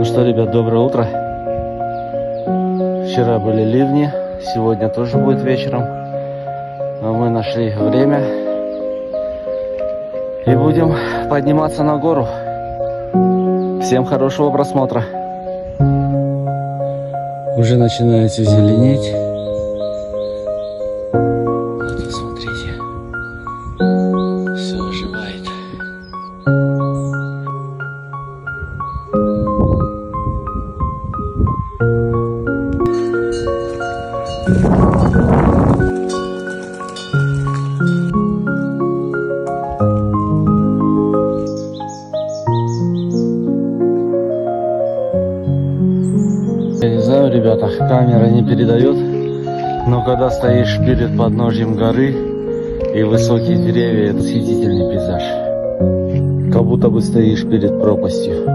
что, ребят, доброе утро. Вчера были ливни, сегодня тоже будет вечером. Но мы нашли время и будем подниматься на гору. Всем хорошего просмотра. Уже начинает все зеленеть. Вот, смотрите, все оживает. Я не знаю, ребята, камера не передает, но когда стоишь перед подножьем горы и высокие деревья, это восхитительный пейзаж. Как будто бы стоишь перед пропастью.